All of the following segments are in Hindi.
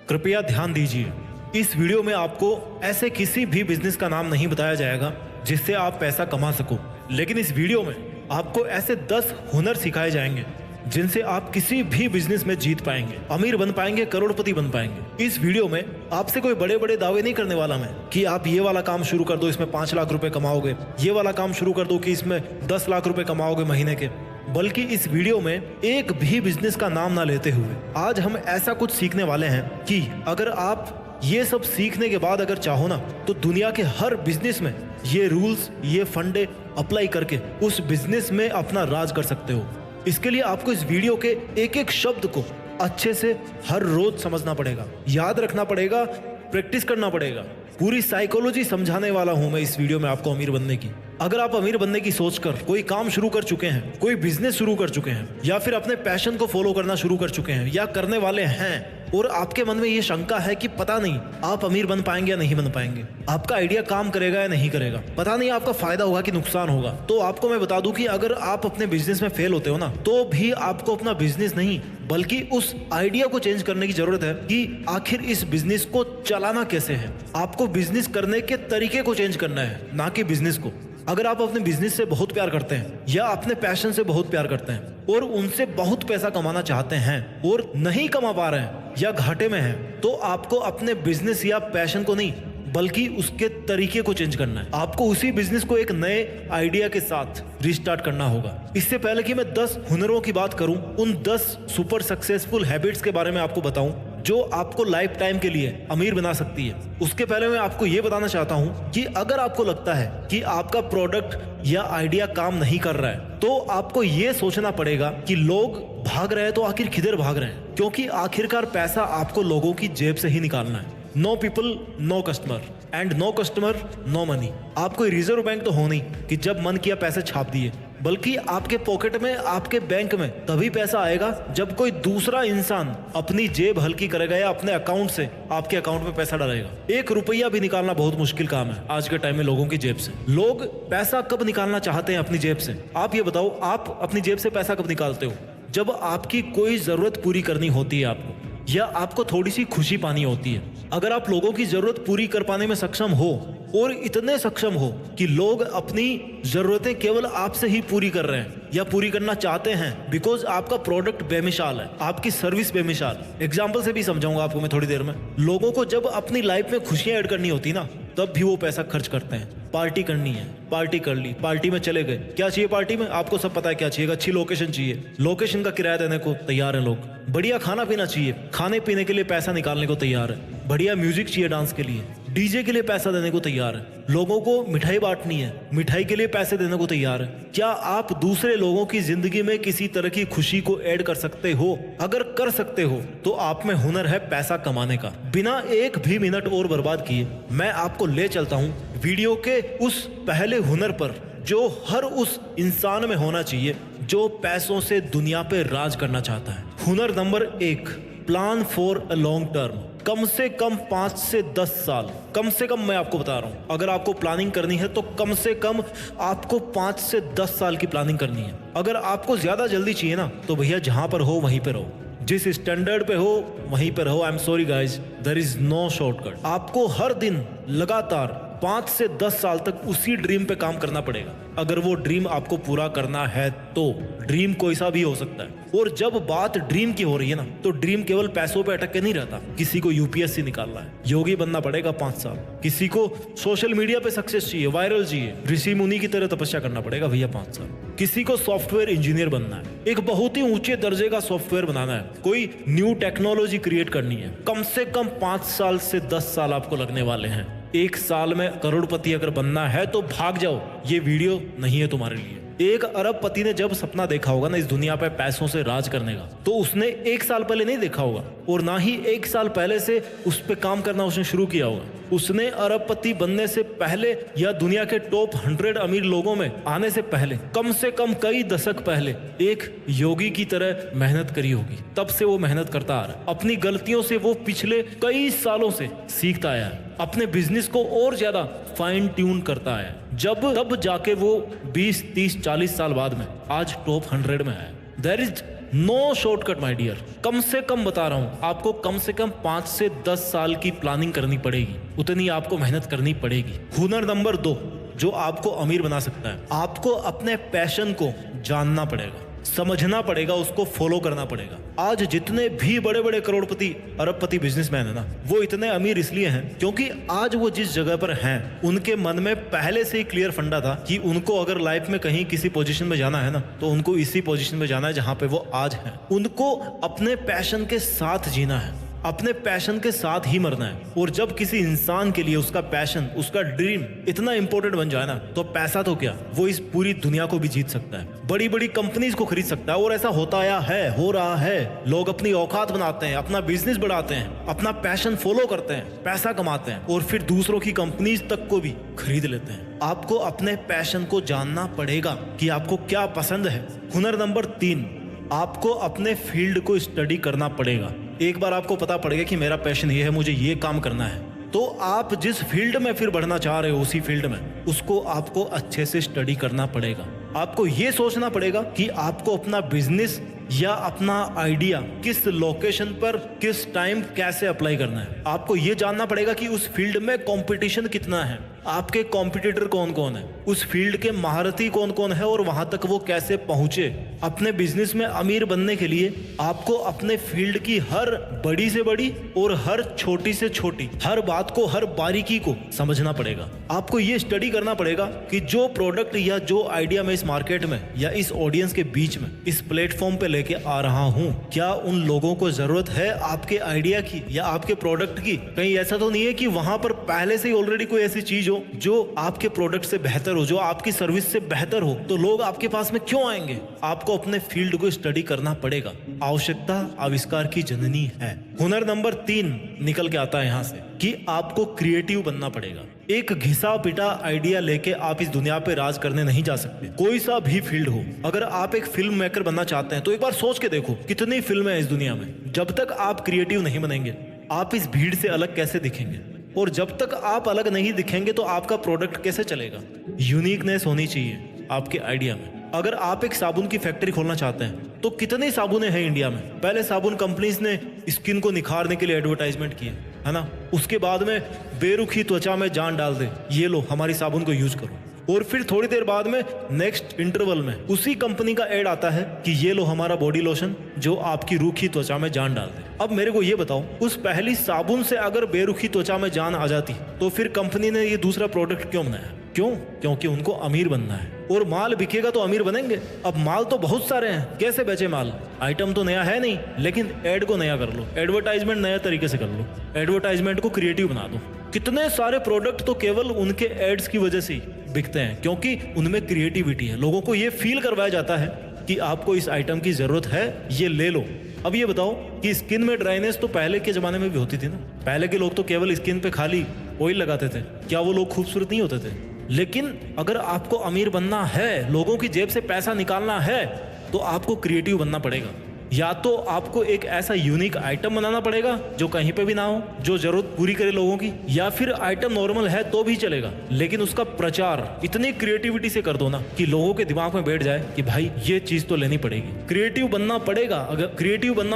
कृपया ध्यान दीजिए, इस वीडियो में आपको ऐसे किसी भी बिजनेस का नाम नहीं बताया जाएगा जिससे आप पैसा कमा सको, लेकिन इस वीडियो में आपको ऐसे 10 हुनर सिखाए जाएंगे जिनसे आप किसी भी बिजनेस में जीत पाएंगे, अमीर बन पाएंगे, करोड़पति बन पाएंगे। इस वीडियो में आपसे कोई बड़े बड़े दावे नहीं करने वाला मैं कि आप ये वाला काम शुरू कर दो, इसमें 5 लाख रुपए कमाओगे, ये वाला काम शुरू कर दो कि इसमें 10 लाख रुपए कमाओगे महीने के। बल्कि इस वीडियो में एक भी बिजनेस का नाम ना लेते हुए आज हम ऐसा कुछ सीखने वाले हैं कि अगर आप ये सब सीखने के बाद अगर चाहो ना तो दुनिया के हर बिजनेस में ये रूल्स, ये फंडे अप्लाई करके उस बिजनेस में अपना राज कर सकते हो। इसके लिए आपको इस वीडियो के एक एक शब्द को अच्छे से हर रोज समझना पड़ेगा, याद रखना पड़ेगा, प्रैक्टिस करना पड़ेगा। पूरी साइकोलॉजी समझाने वाला हूं मैं इस वीडियो में आपको अमीर बनने की। अगर आप अमीर बनने की सोचकर कोई काम शुरू कर चुके हैं, कोई बिजनेस शुरू कर चुके हैं, या फिर अपने पैशन को फॉलो करना शुरू कर चुके हैं या करने वाले हैं और आपके मन में ये शंका है कि पता नहीं आप अमीर बन पाएंगे या नहीं बन पाएंगे, आपका आइडिया काम करेगा या नहीं करेगा, पता नहीं आपका फायदा होगा कि नुकसान होगा, तो आपको मैं बता दूं कि अगर आप अपने बिजनेस में फेल होते हो ना तो भी आपको अपना बिजनेस नहीं बल्कि उस आइडिया को चेंज करने की जरूरत है कि आखिर इस बिजनेस को चलाना कैसे है। आपको बिजनेस करने के तरीके को चेंज करना है, ना कि बिजनेस को। अगर आप अपने बिजनेस से बहुत प्यार करते हैं या अपने पैशन से बहुत प्यार करते हैं और उनसे बहुत पैसा कमाना चाहते हैं और नहीं कमा पा रहे हैं या घाटे में हैं, तो आपको अपने बिजनेस या पैशन को नहीं बल्कि उसके तरीके को चेंज करना है। आपको उसी बिजनेस को एक नए आइडिया के साथ रिस्टार्ट करना होगा। इससे पहले कि मैं 10 हुनरों की बात करूं, उन 10 सुपर सक्सेसफुल हैबिट्स के बारे में आपको बताऊं जो आपको लाइफ टाइम के लिए अमीर बना सकती है, उसके पहले मैं आपको यह बताना चाहता हूं कि अगर आपको लगता है कि आपका प्रोडक्ट या आइडिया काम नहीं कर रहा है तो आपको यह सोचना पड़ेगा कि लोग भाग रहे हैं तो आखिर किधर भाग रहे हैं, क्योंकि आखिरकार पैसा आपको लोगों की जेब से ही निकालना है। No people no customer and no customer no money. आप कोई रिजर्व बैंक तो हो नहीं कि जब मन किया पैसे छाप दिए, बल्कि आपके पॉकेट में, आपके बैंक में तभी पैसा आएगा जब कोई दूसरा इंसान अपनी जेब हल्की करेगा या अपने अकाउंट से आपके अकाउंट में पैसा डालेगा। 1 रुपया भी निकालना बहुत मुश्किल काम है आज के टाइम में लोगों की जेब से। लोग पैसा कब निकालना चाहते हैं अपनी जेब से? आप ये बताओ, आप अपनी जेब से पैसा कब निकालते हो? जब आपकी कोई जरूरत पूरी करनी होती है आपको, या आपको थोड़ी सी खुशी पानी होती है। अगर आप लोगों की जरूरत पूरी कर पाने में सक्षम हो और इतने सक्षम हो कि लोग अपनी जरूरतें केवल आपसे ही पूरी कर रहे हैं या पूरी करना चाहते हैं बिकॉज आपका प्रोडक्ट बेमिसाल है, आपकी सर्विस बेमिसाल। एग्जाम्पल से भी समझाऊंगा आपको मैं थोड़ी देर में। लोगों को जब अपनी लाइफ में खुशियां ऐड करनी होती ना तब भी वो पैसा खर्च करते हैं। पार्टी करनी है, पार्टी कर ली, पार्टी में चले गए, क्या चाहिए पार्टी में? आपको सब पता है क्या चाहिए। अच्छी लोकेशन चाहिए, लोकेशन का किराया देने को तैयार है लोग। बढ़िया खाना पीना चाहिए, खाने पीने के लिए पैसा निकालने को तैयार है। बढ़िया म्यूजिक चाहिए डांस के लिए, डीजे के लिए पैसा देने को तैयार है। लोगों को मिठाई बांटनी है, मिठाई के लिए पैसे देने को तैयार है। क्या आप दूसरे लोगों की जिंदगी में किसी तरह की खुशी को ऐड कर सकते हो? अगर कर सकते हो तो आप में हुनर है पैसा कमाने का। बिना एक भी मिनट और बर्बाद किए मैं आपको ले चलता हूं वीडियो के उस पहले हुनर पर जो हर उस इंसान में होना चाहिए जो पैसों से दुनिया पे राज करना चाहता है। हुनर number 1, plan for a long term. कम से कम 5 से 10 साल, कम से कम मैं आपको बता रहा हूं, अगर आपको प्लानिंग करनी है तो कम से कम आपको 5 से 10 साल की प्लानिंग करनी है। अगर आपको ज्यादा जल्दी चाहिए ना तो भैया जहां पर हो वहीं पे रहो, जिस स्टैंडर्ड पे हो वहीं पे रहो। I am sorry guys, there is no shortcut. आपको हर दिन लगातार 5 से 10 साल तक उसी ड्रीम पे काम करना पड़ेगा अगर वो ड्रीम आपको पूरा करना है तो। ड्रीम कोई सा भी हो सकता है, और जब बात ड्रीम की हो रही है ना तो ड्रीम केवल पैसों पे अटक के नहीं रहता। किसी को यूपीएससी निकालना है, योगी बनना पड़ेगा 5 साल। किसी को सोशल मीडिया पे सक्सेस चाहिए, वायरल चाहिए, ऋषि मुनि की तरह तपस्या करना पड़ेगा भैया 5 साल। किसी को सॉफ्टवेयर इंजीनियर बनना है, एक बहुत ही ऊंचे दर्जे का सॉफ्टवेयर बनाना है, कोई न्यू टेक्नोलॉजी क्रिएट करनी है, कम से कम 5 साल से 10 साल आपको लगने वाले हैं। 1 साल में करोड़पति अगर बनना है तो भाग जाओ, ये वीडियो नहीं है तुम्हारे लिए। एक अरबपति ने जब सपना देखा होगा ना इस दुनिया पे पैसों से राज करने का, तो उसने 1 साल पहले नहीं देखा होगा और ना ही 1 साल पहले से उस पे काम करना उसने शुरू किया होगा। उसने अरबपति बनने से पहले या दुनिया के टॉप 100 अमीर लोगों में आने से पहले, कम से कम कई दशक पहले एक योगी की तरह मेहनत करी होगी। तब से वो मेहनत करता आ रहा है। अपनी गलतियों से वो पिछले कई सालों से सीखता आया है, अपने बिजनेस को और ज्यादा फाइन ट्यून करता है। तब जाके वो 20, 30, 40 साल बाद में आज टॉप 100 में है। There is no shortcut my dear, कम से कम बता रहा हूं आपको, कम से कम 5 से 10 साल की प्लानिंग करनी पड़ेगी, उतनी आपको मेहनत करनी पड़ेगी। हुनर नंबर 2 जो आपको अमीर बना सकता है, आपको अपने पैशन को जानना पड़ेगा, समझना पड़ेगा, उसको फॉलो करना पड़ेगा। आज जितने भी बड़े बड़े करोड़पति अरबपति बिजनेसमैन है ना, वो इतने अमीर इसलिए हैं क्योंकि आज वो जिस जगह पर हैं उनके मन में पहले से ही क्लियर फंडा था कि उनको अगर लाइफ में कहीं किसी पोजीशन में जाना है ना, तो उनको इसी पोजीशन में जाना है जहां पे वो आज है। उनको अपने पैशन के साथ जीना है, अपने पैशन के साथ ही मरना है। और जब किसी इंसान के लिए उसका पैशन, उसका ड्रीम इतना इंपॉर्टेंट बन जाए ना, तो पैसा तो क्या, वो इस पूरी दुनिया को भी जीत सकता है, बड़ी बड़ी कंपनीज को खरीद सकता है। और ऐसा होता आया है, हो रहा है। लोग अपनी औकात बनाते हैं, अपना बिजनेस बढ़ाते हैं, अपना पैशन फॉलो करते हैं, पैसा कमाते हैं और फिर दूसरों की कंपनीज तक को भी खरीद लेते हैं। आपको अपने पैशन को जानना पड़ेगा कि आपको क्या पसंद है। हुनर नंबर 3, आपको अपने फील्ड को स्टडी करना पड़ेगा। एक बार आपको पता पड़ेगा कि मेरा पैशन ये है, मुझे ये काम करना है, तो आप जिस फील्ड में फिर बढ़ना चाह रहे हो, उसी फील्ड में उसको आपको अच्छे से स्टडी करना पड़ेगा। आपको ये सोचना पड़ेगा कि आपको अपना बिजनेस या अपना आइडिया किस लोकेशन पर, किस टाइम, कैसे अप्लाई करना है। आपको ये जानना पड़ेगा कि उस फील्ड में कंपटीशन कितना है, आपके कॉम्पिटिटर कौन कौन है, उस फील्ड के महारथी कौन कौन है और वहां तक वो कैसे पहुंचे। अपने बिजनेस में अमीर बनने के लिए आपको अपने फील्ड की हर बड़ी से बड़ी और हर छोटी से छोटी हर बात को, हर बारीकी को समझना पड़ेगा। आपको ये स्टडी करना पड़ेगा कि जो प्रोडक्ट या जो आइडिया मैं इस मार्केट में या इस ऑडियंस के बीच में, इस प्लेटफॉर्म पे लेके आ रहा हूं, क्या उन लोगों को जरूरत है आपके आइडिया की या आपके प्रोडक्ट की। कहीं ऐसा तो नहीं है कि वहां पर पहले से ही ऑलरेडी कोई ऐसी चीज हो जो आपके प्रोडक्ट से बेहतर हो, जो आपकी सर्विस से बेहतर हो, तो लोग आपके पास में क्यों आएंगे। आपको अपने फील्ड को स्टडी करना पड़ेगा। आवश्यकता आविष्कार की जननी है। हुनर नंबर 3 निकल के आता है यहां से कि आपको क्रिएटिव बनना पड़ेगा। एक घिसा पिटा आइडिया लेके आप इस दुनिया पे राज करने नहीं जा सकते, कोई सा भी फील्ड हो। अगर आप एक फिल्म मेकर बनना चाहते हैं तो एक बार सोच के देखो कितनी फिल्में हैं इस दुनिया में। जब तक आप क्रिएटिव नहीं बनेंगे, आप इस भीड़ से अलग कैसे दिखेंगे, और जब तक आप अलग नहीं दिखेंगे तो आपका प्रोडक्ट कैसे चलेगा। यूनिकनेस होनी चाहिए आपके आइडिया में। अगर आप एक साबुन की फैक्ट्री खोलना चाहते हैं तो कितनी साबुनें हैं इंडिया में। पहले साबुन कंपनीज ने स्किन को निखारने के लिए एडवर्टाइजमेंट किए, है ना। उसके बाद में बेरुखी त्वचा में जान डाल दे, ये लो हमारी साबुन को यूज करो। और फिर थोड़ी देर बाद में नेक्स्ट इंटरवल में उसी कंपनी का एड आता है कि ये लो हमारा बॉडी लोशन जो आपकी रूखी त्वचा में जान डाल दे। अब मेरे को ये बताओ, उस पहली साबुन से अगर बेरुखी त्वचा में जान आ जाती तो फिर कंपनी ने ये दूसरा प्रोडक्ट क्यों बनाया। क्यों? क्योंकि उनको अमीर बनना है और माल बिकेगा तो अमीर बनेंगे। अब माल तो बहुत सारे हैं, कैसे बेचे माल। आइटम तो नया है नहीं, लेकिन एड को नया कर लो, एडवर्टाइजमेंट नया तरीके से कर लो, एडवर्टाइजमेंट को क्रिएटिव बना दो। कितने सारे प्रोडक्ट तो केवल उनके एड्स की वजह से ही बिकते हैं, क्योंकि उनमें क्रिएटिविटी है। लोगों को ये फील करवाया जाता है कि आपको इस आइटम की जरूरत है, ये ले लो। अब ये बताओ कि स्किन में ड्राइनेस तो पहले के जमाने में भी होती थी ना। पहले के लोग तो केवल स्किन पे खाली ऑयल लगाते थे, क्या वो लोग खूबसूरत नहीं होते थे। लेकिन अगर आपको अमीर बनना है, लोगों की जेब से पैसा निकालना है, तो आपको क्रिएटिव बनना पड़ेगा। या तो आपको एक ऐसा यूनिक आइटम बनाना पड़ेगा जो कहीं पे भी ना हो, जो जरूरत पूरी करे लोगों की, या फिर आइटम नॉर्मल है तो भी चलेगा, लेकिन उसका प्रचार इतनी क्रिएटिविटी से कर दो ना कि लोगों के दिमाग में बैठ जाए कि भाई ये चीज तो लेनी पड़ेगी। क्रिएटिव बनना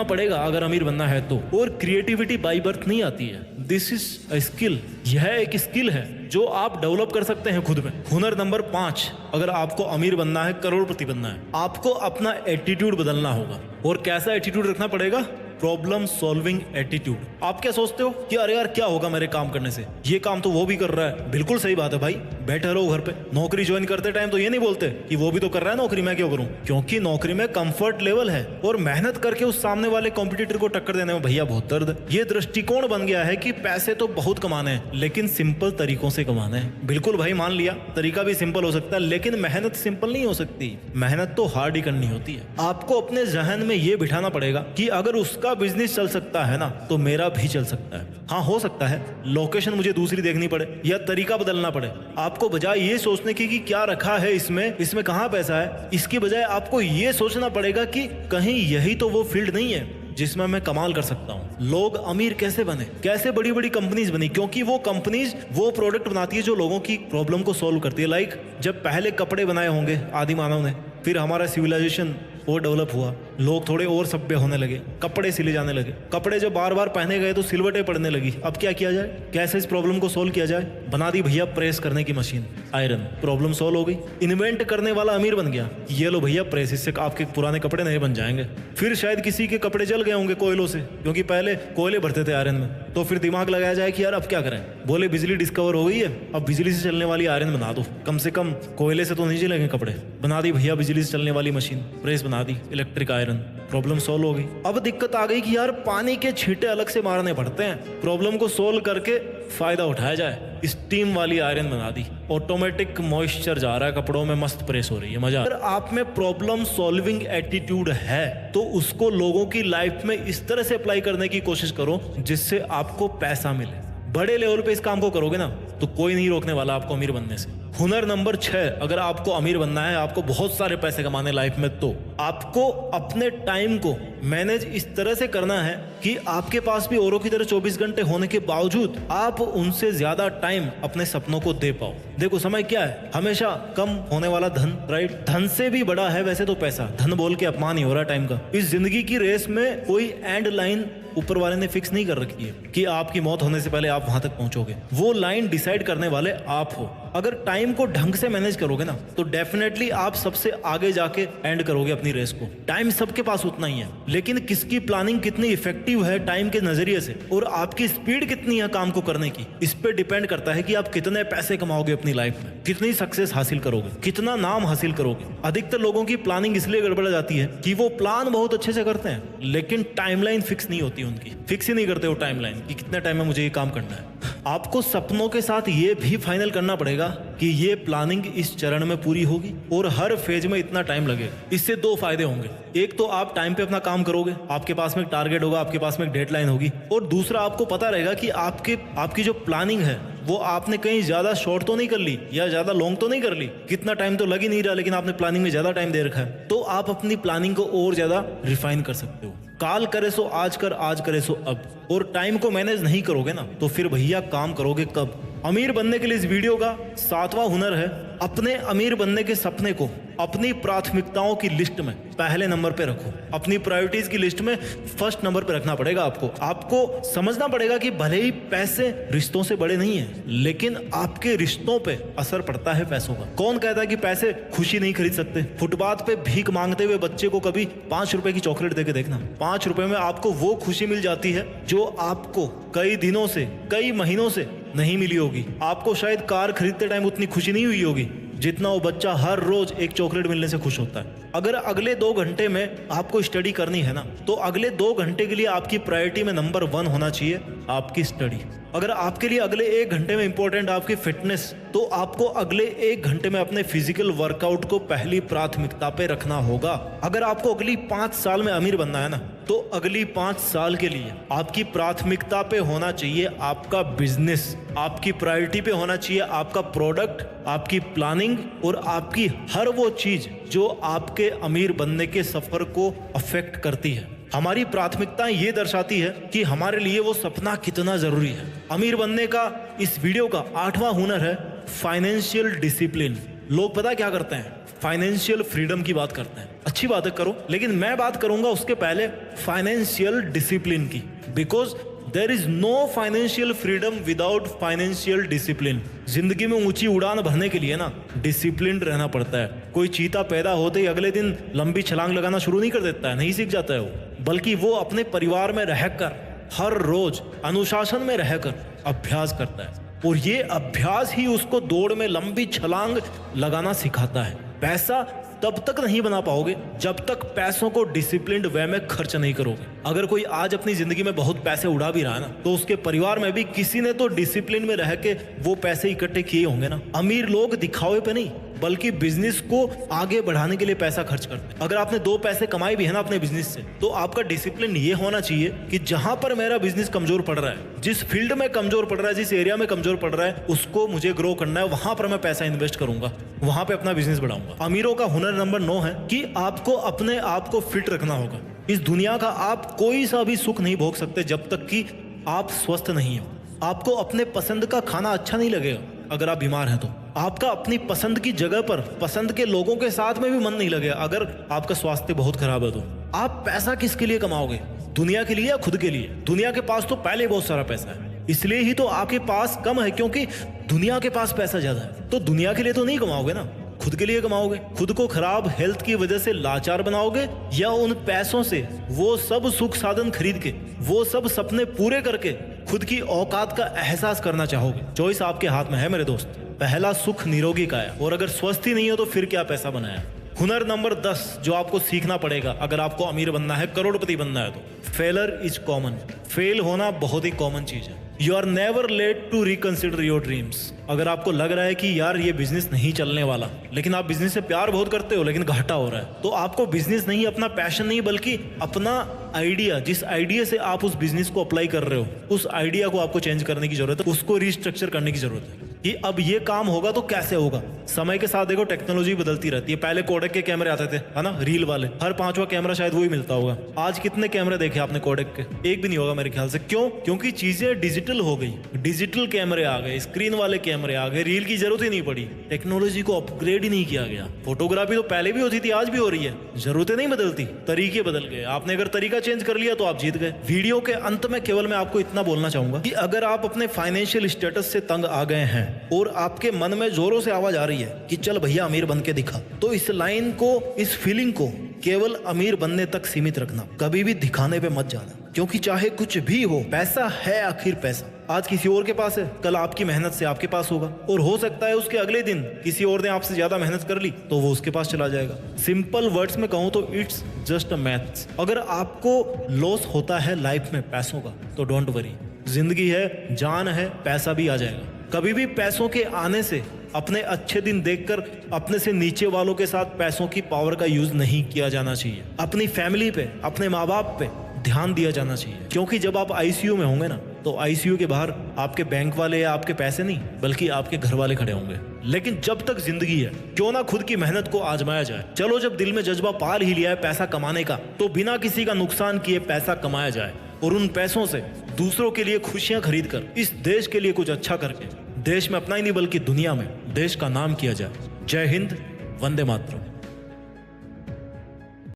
पड़ेगा अगर अमीर बनना है तो। और क्रिएटिविटी बाय बर्थ नहीं आती है, दिस इज अ स्किल। यह एक स्किल है जो आप डेवलप कर सकते हैं खुद में। हुनर नंबर 5, अगर आपको अमीर बनना है, करोड़पति बनना है, आपको अपना एटीट्यूड बदलना होगा। और कैसा एटीट्यूड रखना पड़ेगा? Problem solving attitude. आप क्या सोचते हो कि अरे यार क्या होगा मेरे काम करने से, ये काम तो वो भी कर रहा है। बिल्कुल सही बात है भाई, बैठे रहो घर पे। नौकरी ज्वाइन करते टाइम तो ये नहीं बोलते कि वो भी तो कर रहा है नौकरी, मैं क्यों करूं। क्योंकि नौकरी में कंफर्ट लेवल है और मेहनत करके उस सामने वाले कॉम्पिटिटर को टक्कर देने में भैया बहुत दर्द। ये दृष्टिकोण बन गया है कि पैसे तो बहुत कमाने हैं, लेकिन सिंपल तरीकों से कमाने हैं। बिल्कुल भाई, मान लिया तरीका भी सिंपल हो सकता है, लेकिन मेहनत सिंपल नहीं हो सकती। मेहनत तो हार्ड ही करनी होती है। आपको अपने जहन में ये बिठाना पड़ेगा कि अगर उसका बिजनेस चल सकता है ना, तो मेरा भी चल सकता है। हाँ, हो सकता है लोकेशन मुझे दूसरी देखनी पड़े या तरीका बदलना पड़े। आपको बजाय ये सोचने की कि क्या रखा है इसमें कहाँ पैसा है, इसकी बजाय आपको ये सोचना पड़ेगा कि कहीं यही तो वो फील्ड नहीं है जिसमें मैं कमाल कर सकता हूँ। लोग अमीर कैसे बने, कैसे बड़ी बड़ी कंपनीज बनी? क्योंकि वो कंपनीज वो प्रोडक्ट बनाती है जो लोगों की प्रॉब्लम को सॉल्व करती है। लाइक जब पहले कपड़े बनाए होंगे आदि मानव ने, फिर हमारा सिविलाइजेशन वो डेवलप हुआ, लोग थोड़े और सभ्य होने लगे, कपड़े सिले जाने लगे। कपड़े जब बार बार पहने गए तो सिलवटें पड़ने लगी। अब क्या किया जाए, कैसे इस प्रॉब्लम को सोल्व किया जाए? बना दी भैया प्रेस करने की मशीन, आयरन। प्रॉब्लम सोल्व हो गई। इन्वेंट करने वाला अमीर बन गया, ये लो भैया प्रेस, इससे आपके पुराने कपड़े नए बन जाएंगे। फिर शायद किसी के कपड़े जल गए होंगे कोयलों से, क्योंकि पहले कोयले भरते थे आयरन में। तो फिर दिमाग लगाया जाए कि यार अब क्या करें। बोले बिजली डिस्कवर हो गई है, अब बिजली से चलने वाली आयरन बना दो, कम से कम कोयले से तो नहीं जलेंगे कपड़े। बना दी भैया बिजली से चलने वाली मशीन, प्रेस बना दी, इलेक्ट्रिक आयरन। प्रॉब्लम सोल्व हो गई। अब दिक्कत आ गई कि यार पानी के छींटे अलग से मारने पड़ते हैं। प्रॉब्लम को सोल्व करके फायदा उठाया जाए, स्टीम वाली आयरन बना दी। ऑटोमेटिक मॉइस्चर जा रहा है कपड़ों में, मस्त प्रेस हो रही है, मजा। अगर आप में प्रॉब्लम सॉल्विंग एटीट्यूड है तो उसको लोगों की लाइफ में इस तरह से अप्लाई करने की कोशिश करो जिससे आपको पैसा मिले। बड़े लेवल पे इस काम को करोगे ना तो कोई नहीं रोकने वाला आपको अमीर बनने से। हुनर नंबर 6, अगर आपको अमीर बनना है, आपको बहुत सारे पैसे कमाने लाइफ में, तो आपको अपने टाइम को मैनेज इस तरह से करना है कि आपके पास भी औरों की तरह 24 घंटे होने के बावजूद आप उनसे ज्यादा टाइम अपने सपनों को दे पाओ। देखो समय क्या है, हमेशा कम होने वाला धन, राइट? धन से भी बड़ा है वैसे तो पैसा। धन बोल के अपमान ही हो रहा टाइम का। इस जिंदगी की रेस में कोई एंड लाइन ऊपर वाले ने फिक्स नहीं कर रखी है कि आपकी मौत होने से पहले आप वहां तक पहुंचोगे। वो लाइन डिसाइड करने वाले आप हो। अगर टाइम को ढंग से मैनेज करोगे ना तो डेफिनेटली आप सबसे आगे जाके एंड करोगे अपनी रेस को। टाइम सबके पास उतना ही है, लेकिन किसकी प्लानिंग कितनी इफेक्टिव है टाइम के नजरिए से और आपकी स्पीड कितनी है काम को करने की, इस पे डिपेंड करता है कि आप कितने पैसे कमाओगे अपनी लाइफ में, कितनी सक्सेस हासिल करोगे, कितना नाम हासिल करोगे। अधिकतर लोगों की प्लानिंग इसलिए गड़बड़ जाती है कि वो प्लान बहुत अच्छे से करते हैं लेकिन टाइमलाइन फिक्स नहीं होती उनकी। फिक्स ही नहीं करते वो टाइमलाइन कि कितने टाइम में मुझे ये काम करना है। आपको सपनों के साथ ये भी फाइनल करना पड़ेगा कि ये प्लानिंग इस चरण में पूरी होगी और हर फेज में इतना टाइम लगेगा। इससे 2 फायदे होंगे, एक तो आप टाइम पे अपना काम करोगे, आपके पास में एक टारगेट होगा, आपके पास में एक डेडलाइन होगी, और दूसरा आपको पता रहेगा कि आपकी जो प्लानिंग है वो आपने कहीं ज्यादा शॉर्ट तो नहीं कर ली या ज्यादा लॉन्ग तो नहीं कर ली। कितना टाइम तो लग ही नहीं रहा लेकिन आपने प्लानिंग में ज्यादा टाइम दे रखा है, तो आप अपनी प्लानिंग को और ज्यादा रिफाइन कर सकते हो। काल करे सो आज कर, आज करे सो अब। और टाइम को मैनेज नहीं करोगे ना तो फिर भैया काम करोगे कब? अमीर बनने के लिए इस वीडियो का 7वां हुनर है, अपने अमीर बनने के सपने को अपनी प्राथमिकताओं की लिस्ट में पहले नंबर पे रखो। अपनी प्रायोरिटीज की लिस्ट में फर्स्ट नंबर पे रखना पड़ेगा आपको समझना पड़ेगा कि भले ही पैसे रिश्तों से बड़े नहीं है लेकिन आपके रिश्तों पे असर पड़ता है पैसों का। कौन कहता है कि पैसे खुशी नहीं खरीद सकते? फुटपाथ पे भीख मांगते हुए बच्चे को कभी 5 रुपए की चॉकलेट देके देखना। 5 रुपए में आपको वो खुशी मिल जाती है जो आपको कई दिनों से, कई महीनों से नहीं मिली होगी। आपको शायद कार खरीदते टाइम उतनी खुशी नहीं हुई होगी जितना वो बच्चा हर रोज एक चॉकलेट मिलने से खुश होता है। अगर अगले 2 घंटे में आपको स्टडी करनी है ना तो अगले 2 घंटे के लिए आपकी प्रायोरिटी में नंबर 1 होना चाहिए आपकी स्टडी। अगर आपके लिए अगले 1 घंटे में इंपॉर्टेंट आपकी फिटनेस, तो आपको अगले 1 घंटे में अपने फिजिकल वर्कआउट को पहली प्राथमिकता पे रखना होगा। अगर आपको अगली 5 साल में अमीर बनना है ना तो अगली 5 साल के लिए आपकी प्राथमिकता पे होना चाहिए आपका बिजनेस, आपकी प्रायोरिटी पे होना चाहिए आपका प्रोडक्ट, आपकी प्लानिंग और आपकी हर वो चीज जो आपके अमीर बनने के सफर को अफेक्ट करती है। हमारी प्राथमिकता ये दर्शाती है कि हमारे लिए वो सपना कितना जरूरी है। अमीर बनने का इस वीडियो का 8वां हुनर है फाइनेंशियल डिसिप्लिन। लोग पता क्या करते हैं? फाइनेंशियल फ्रीडम की बात करते हैं। अच्छी बात है, करो, लेकिन मैं बात करूंगा उसके पहले फाइनेंशियल डिसिप्लिन की। Because there is no financial freedom without financial discipline. जिंदगी में ऊंची उड़ान भरने के लिए ना डिसिप्लिन रहना पड़ता है। कोई चीता पैदा होते ही अगले दिन लंबी छलांग लगाना शुरू नहीं कर देता है, नहीं सीख जाता है वो, बल्कि वो अपने परिवार में रहकर हर रोज अनुशासन में रहकर अभ्यास करता है और ये अभ्यास ही उसको दौड़ में लंबी छलांग लगाना सिखाता है। पैसा तब तक नहीं बना पाओगे जब तक पैसों को डिसिप्लिन्ड वे में खर्च नहीं करोगे। अगर कोई आज अपनी जिंदगी में बहुत पैसे उड़ा भी रहा है ना तो उसके परिवार में भी किसी ने तो डिसिप्लिन में रह के वो पैसे इकट्ठे किए होंगे ना। अमीर लोग दिखावे पे नहीं बल्कि बिजनेस को आगे बढ़ाने के लिए पैसा खर्च करते हैं। अगर आपने 2 पैसे कमाए भी है ना अपने बिजनेस से तो आपका डिसिप्लिन ये होना चाहिए कि जहां पर मेरा बिजनेस कमजोर पड़ रहा है, जिस फील्ड में कमजोर पड़ रहा है, जिस एरिया में कमजोर पड़ रहा है, उसको मुझे ग्रो करना है, वहां पर मैं पैसा इन्वेस्ट करूंगा, वहां पे अपना बिजनेस बढ़ाऊंगा। अमीरों का हुनर नंबर 9 है कि आपको अपने आप को फिट रखना होगा। इस दुनिया का आप कोई सा भी सुख नहीं भोग सकते जब तक कि आप स्वस्थ नहीं हो। आपको अपने पसंद का खाना अच्छा नहीं लगेगा अगर आप बीमार हैं तो। आपका अपनी पसंद की जगह पर पसंद के लोगों के साथ में भी मन नहीं लगेगा अगर आपका स्वास्थ्य बहुत खराब है तो। आप पैसा किसके लिए कमाओगे? दुनिया के लिए या खुद के लिए? दुनिया के पास तो पहले बहुत सारा पैसा है, इसलिए ही तो आपके पास कम है, क्योंकि दुनिया के पास पैसा ज्यादा है। तो दुनिया के लिए तो नहीं कमाओगे ना, खुद के लिए कमाओगे। खुद को खराब हेल्थ की वजह से लाचार बनाओगे, या उन पैसों से वो सब सुख साधन खरीद के, वो सब सपने पूरे करके खुद की औकात का एहसास करना चाहोगे? चॉइस आपके हाथ में है मेरे दोस्त। पहला सुख निरोगी का है, और अगर स्वस्थ ही नहीं हो तो फिर क्या पैसा बनाया? हुनर नंबर 10 जो आपको सीखना पड़ेगा अगर आपको अमीर बनना है, करोड़पति बनना है, तो फेलर इज कॉमन। फेल होना बहुत ही कॉमन चीज है। You are never late to reconsider your dreams. अगर आपको लग रहा है कि यार ये बिजनेस नहीं चलने वाला, लेकिन आप बिजनेस से प्यार बहुत करते हो लेकिन घाटा हो रहा है, तो आपको बिजनेस नहीं, अपना पैशन नहीं, बल्कि अपना आइडिया, जिस आइडिया से आप उस बिजनेस को अप्लाई कर रहे हो, उस आइडिया को आपको चेंज करने की जरूरत है, उसको रिस्ट्रक्चर करने की जरूरत है कि अब ये काम होगा तो कैसे होगा। समय के साथ देखो टेक्नोलॉजी बदलती रहती है। पहले कोडेक के कैमरे आते थे, है ना, रील वाले, हर 5वां कैमरा शायद वही मिलता होगा। आज कितने कैमरे देखे आपने कोडेक के? एक भी नहीं होगा मेरे ख्याल से। क्यों? क्योंकि चीजें डिजिटल हो गई, डिजिटल कैमरे आ गए, स्क्रीन वाले कैमरे आ गए, रील की जरूरत ही नहीं पड़ी, टेक्नोलॉजी को अपग्रेड ही नहीं किया गया। फोटोग्राफी तो पहले भी होती थी, आज भी हो रही है, जरूरतें नहीं बदलती, तरीके बदल गए। आपने अगर तरीका चेंज कर लिया तो आप जीत गए। वीडियो के अंत में केवल मैं आपको इतना बोलना चाहूंगा कि अगर आप अपने फाइनेंशियल स्टेटस से तंग आ गए हैं और आपके मन में जोरों से आवाज आ रही है कि चल भैया अमीर बन के दिखा, तो इस लाइन को, इस फीलिंग को केवल अमीर बनने तक सीमित रखना, कभी भी दिखाने पे मत जाना। क्योंकि चाहे कुछ भी हो, पैसा है आखिर पैसा। आज किसी और के पास है, कल आपकी मेहनत से आपके पास होगा, और हो सकता है उसके अगले दिन किसी और ने आपसे ज्यादा मेहनत कर ली तो वो उसके पास चला जाएगा। सिंपल वर्ड्स में कहूं तो इट्स जस्ट अ मैथ्स। अगर आपको लॉस होता है लाइफ में पैसों का तो डोंट वरी, जिंदगी है, जान है, पैसा भी आ जाएगा। कभी भी पैसों के आने से अपने अच्छे दिन देखकर अपने से नीचे वालों के साथ पैसों की पावर का यूज नहीं किया जाना चाहिए। अपनी फैमिली पे, अपने माँ बाप पे ध्यान दिया जाना चाहिए, क्योंकि जब आप आईसीयू में होंगे ना, तो आईसीयू के बाहर आपके बैंक वाले या आपके पैसे नहीं, बल्कि आपके घर वाले खड़े होंगे। लेकिन जब तक जिंदगी है, क्यों ना खुद की मेहनत को आजमाया जाए। चलो जब दिल में जज्बा पाल ही लिया है पैसा कमाने का, तो बिना किसी का नुकसान किए पैसा कमाया जाए, और उन पैसों से दूसरों के लिए खुशियां खरीद कर, इस देश के लिए कुछ अच्छा करके, देश में अपना ही नहीं बल्कि दुनिया में देश का नाम किया जाए। जय हिंद, वंदे मातरम।